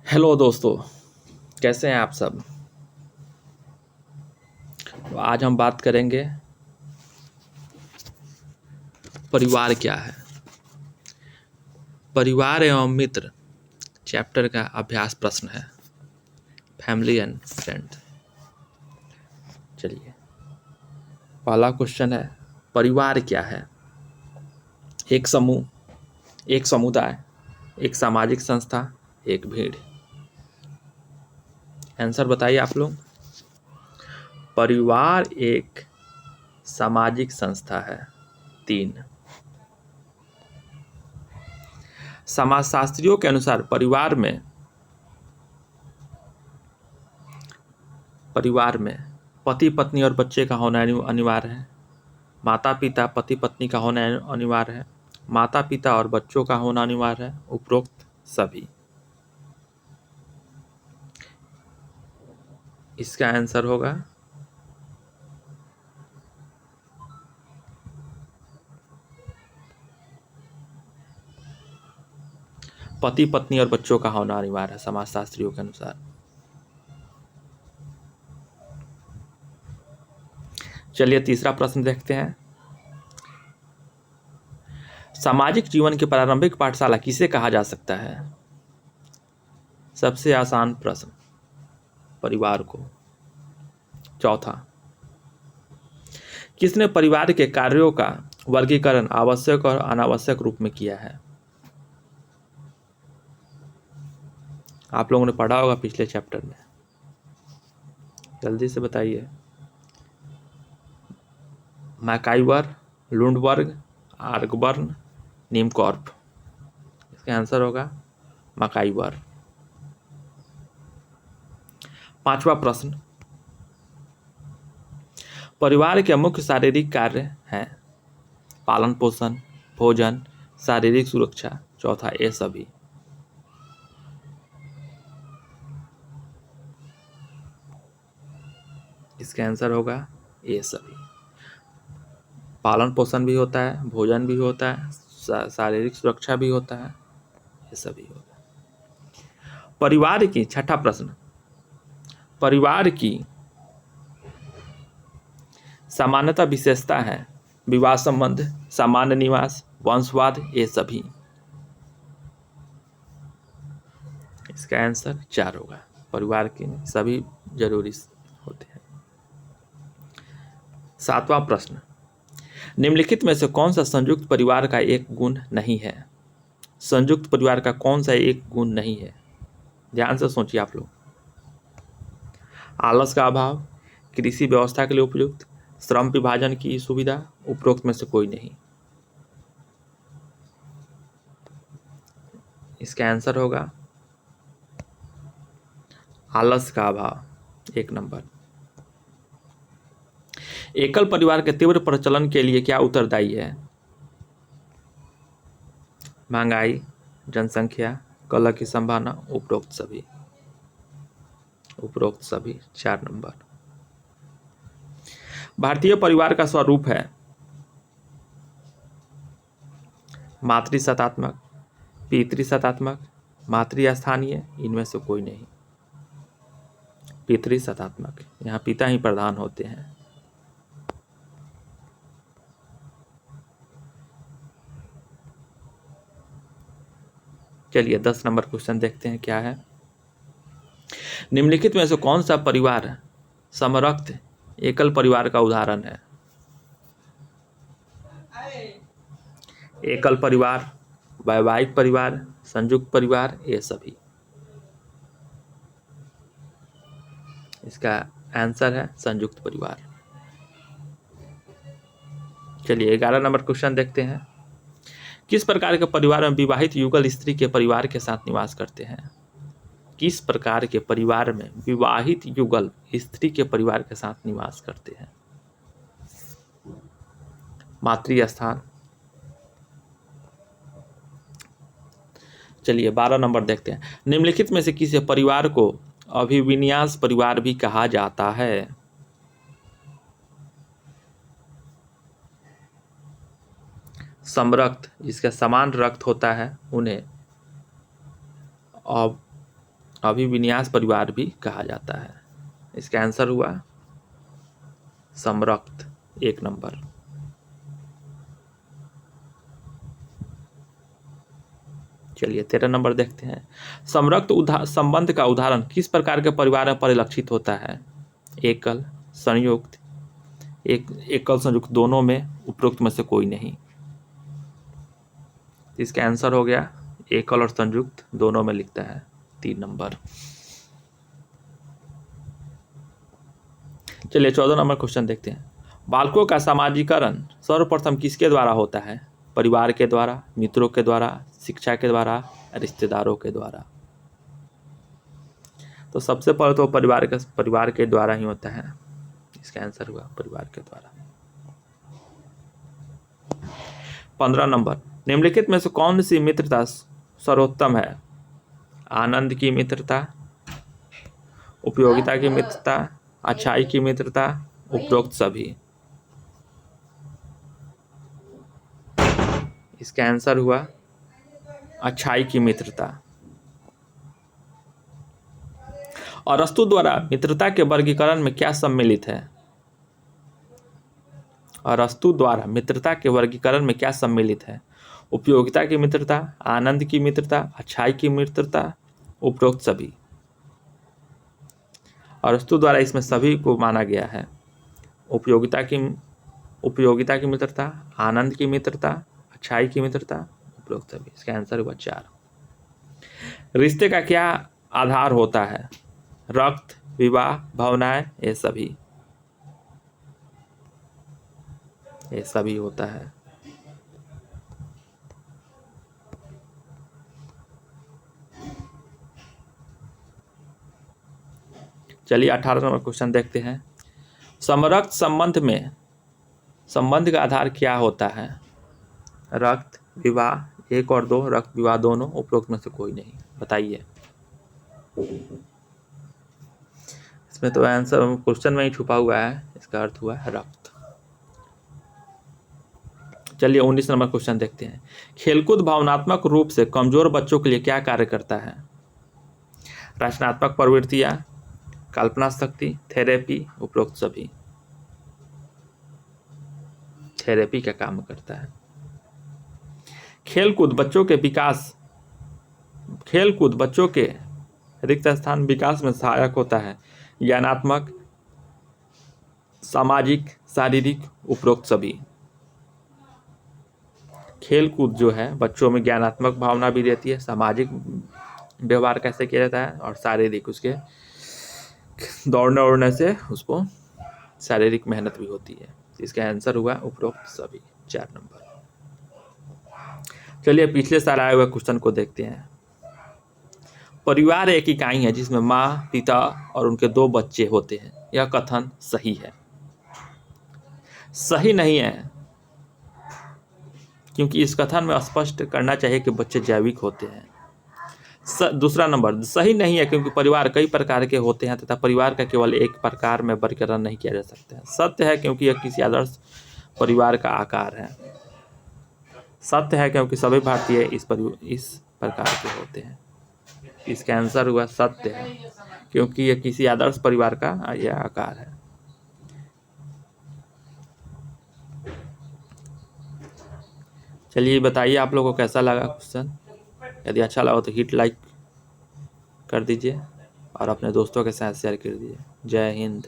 Hello दोस्तों, कैसे हैं आप सब। तो आज हम बात करेंगे परिवार क्या है। परिवार एवं मित्र चैप्टर का अभ्यास प्रश्न है, फैमिली एंड फ्रेंड। चलिए, पहला क्वेश्चन है, परिवार क्या है। एक समूह, एक समुदाय, एक सामाजिक संस्था, एक भीड़। आंसर बताइए आप लोग। परिवार एक सामाजिक संस्था है। 3, समाजशास्त्रियों के अनुसार परिवार में पति पत्नी और बच्चे का होना अनिवार्य है। माता पिता पति पत्नी का होना अनिवार्य है। माता पिता और बच्चों का होना अनिवार्य है। उपरोक्त सभी। इसका आंसर होगा पति पत्नी और बच्चों का होना अनिवार्य है समाजशास्त्रियों के अनुसार। चलिए तीसरा प्रश्न देखते हैं। सामाजिक जीवन की प्रारंभिक पाठशाला किसे कहा जा सकता है। सबसे आसान प्रश्न, परिवार को। चौथा, किसने परिवार के कार्यों का वर्गीकरण आवश्यक और अनावश्यक रूप में किया है। आप लोगों ने पढ़ा होगा पिछले चैप्टर में, जल्दी से बताइए। MacIver, Lundberg, Ogburn, Nimkoff. इसका आंसर होगा मैकाइवर। पांचवा प्रश्न, परिवार के मुख्य शारीरिक कार्य हैं पालन पोषण, भोजन, शारीरिक सुरक्षा। चौथा, ये सभी। इसका आंसर होगा ये सभी। पालन पोषण भी होता है, भोजन भी होता है, शारीरिक सुरक्षा भी होता है, ये सभी होगा। परिवार की, छठा प्रश्न, परिवार की सामान्यता विशेषता है विवाह संबंध, सामान्य निवास, वंशवाद, ये सभी। इसका आंसर 4 होगा। परिवार के सभी जरूरी होते हैं। सातवां प्रश्न, निम्नलिखित में से कौन सा संयुक्त परिवार का एक गुण नहीं है। संयुक्त परिवार का कौन सा एक गुण नहीं है, ध्यान से सोचिए आप लोग। आलस का अभाव, कृषि व्यवस्था के लिए उपयुक्त, श्रम विभाजन की सुविधा, उपरोक्त में से कोई नहीं। इसका आंसर होगा आलस का अभाव, 1 नंबर। एकल परिवार के तीव्र प्रचलन के लिए क्या उत्तरदायी है। महंगाई, जनसंख्या, कलह की संभावना, उपरोक्त सभी। उपरोक्त सभी, 4 नंबर। भारतीय परिवार का स्वरूप है मातृसत्तात्मक, पितृसत्तात्मक, मातृस्थानीय, इनमें से कोई नहीं। पितृसत्तात्मक, यहाँ पिता ही प्रधान होते हैं। चलिए 10 नंबर क्वेश्चन देखते हैं क्या है। निम्नलिखित में से कौन सा परिवार समरक्त एकल परिवार का उदाहरण है। एकल परिवार, वैवाहिक परिवार, संयुक्त परिवार, ये सभी। इसका आंसर है संयुक्त परिवार। चलिए 11 नंबर क्वेश्चन देखते हैं। किस प्रकार के परिवार में विवाहित युगल स्त्री के परिवार के साथ निवास करते हैं। किस प्रकार के परिवार में विवाहित युगल स्त्री के परिवार के साथ निवास करते हैं। मातृस्थान। चलिए 12 नंबर देखते हैं। निम्नलिखित में से किसी परिवार को अभिविन्यास परिवार भी कहा जाता है। समरक्त, जिसका समान रक्त होता है उन्हें अभिविन्यास परिवार भी कहा जाता है। इसका आंसर हुआ समरक्त, 1 नंबर। चलिए 13 नंबर देखते हैं। समरक्त संबंध का उदाहरण किस प्रकार के परिवार में परिलक्षित होता है? एकल, संयुक्त, एकल संयुक्त, दोनों में, उपरोक्त में से कोई नहीं। इसका आंसर हो गया एकल और संयुक्त दोनों में लिखता है, 3 नंबर। चलिए 14 नंबर क्वेश्चन देखते हैं। बालकों का सामाजिकरण सर्वप्रथम किसके द्वारा होता है? परिवार के द्वारा, मित्रों के द्वारा, शिक्षा के द्वारा, रिश्तेदारों के द्वारा। तो सबसे पहले तो परिवार के द्वारा ही होता है। इसका आंसर हुआ परिवार के द्वारा। 15 नंबर, निम्नलिखित में से कौन सी मित्रता सर्वोत्तम है? आनंद की मित्रता, उपयोगिता की मित्रता, अच्छाई की मित्रता, उपरोक्त सभी। इसका आंसर हुआ अच्छाई की मित्रता। अरस्तु द्वारा मित्रता के वर्गीकरण में क्या सम्मिलित है? अरस्तु द्वारा मित्रता के वर्गीकरण में क्या सम्मिलित है? उपयोगिता की मित्रता, आनंद की मित्रता, अच्छाई की मित्रता, उपरोक्त सभी। अरस्तु द्वारा इसमें सभी को माना गया है। उपयोगिता की मित्रता, आनंद की मित्रता, अच्छाई की मित्रता, उपरोक्त सभी। इसका आंसर हुआ 4। रिश्ते का क्या आधार होता है? रक्त, विवाह, भावनाएं, ये सभी होता है। चलिए 18 नंबर क्वेश्चन देखते हैं। समरक्त संबंध का आधार क्या होता है? रक्त, विवाह, 1 और 2, रक्त विवाह दोनों, उपरोक्त में से कोई नहीं। बताइए। इसमें तो आंसर क्वेश्चन में ही छुपा हुआ है, इसका अर्थ हुआ है रक्त। चलिए 19 नंबर क्वेश्चन देखते हैं। खेलकूद भावनात्मक रूप से कमजोर बच्चों के लिए क्या कार्य करता है? रचनात्मक प्रवृत्तियां, कल्पना शक्ति, थेरेपी, उपरोक्त सभी। थेरेपी का काम करता है। खेलकूद बच्चों के रिक्त स्थान विकास में सहायक होता है। ज्ञानात्मक, सामाजिक, शारीरिक, उपरोक्त सभी। खेलकूद जो है बच्चों में ज्ञानात्मक भावना भी रहती है, सामाजिक व्यवहार कैसे किया जाता है, और शारीरिक, उसके दौड़ने उड़ने से उसको शारीरिक मेहनत भी होती है। इसका आंसर हुआ उपरोक्त सभी, 4 नंबर। चलिए पिछले साल आए हुए क्वेश्चन को देखते हैं। परिवार एक इकाई है जिसमें माँ, पिता और उनके 2 बच्चे होते हैं। यह कथन सही है? सही नहीं है, क्योंकि इस कथन में स्पष्ट करना चाहिए कि बच्चे जैविक होते हैं। दूसरा नंबर, सही नहीं है क्योंकि परिवार कई प्रकार के होते हैं तथा परिवार का केवल एक प्रकार में वर्गीकरण नहीं किया जा सकता है। सत्य है क्योंकि यह किसी आदर्श परिवार का आकार है। सत्य है क्योंकि सभी भारतीय इस प्रकार के होते हैं। इसका आंसर हुआ सत्य है क्योंकि यह किसी आदर्श परिवार का यह आकार है। चलिए बताइए आप लोगों को कैसा लगा क्वेश्चन। यदि अच्छा लगा तो हिट लाइक कर दीजिए और अपने दोस्तों के साथ शेयर कर दीजिए। जय हिंद।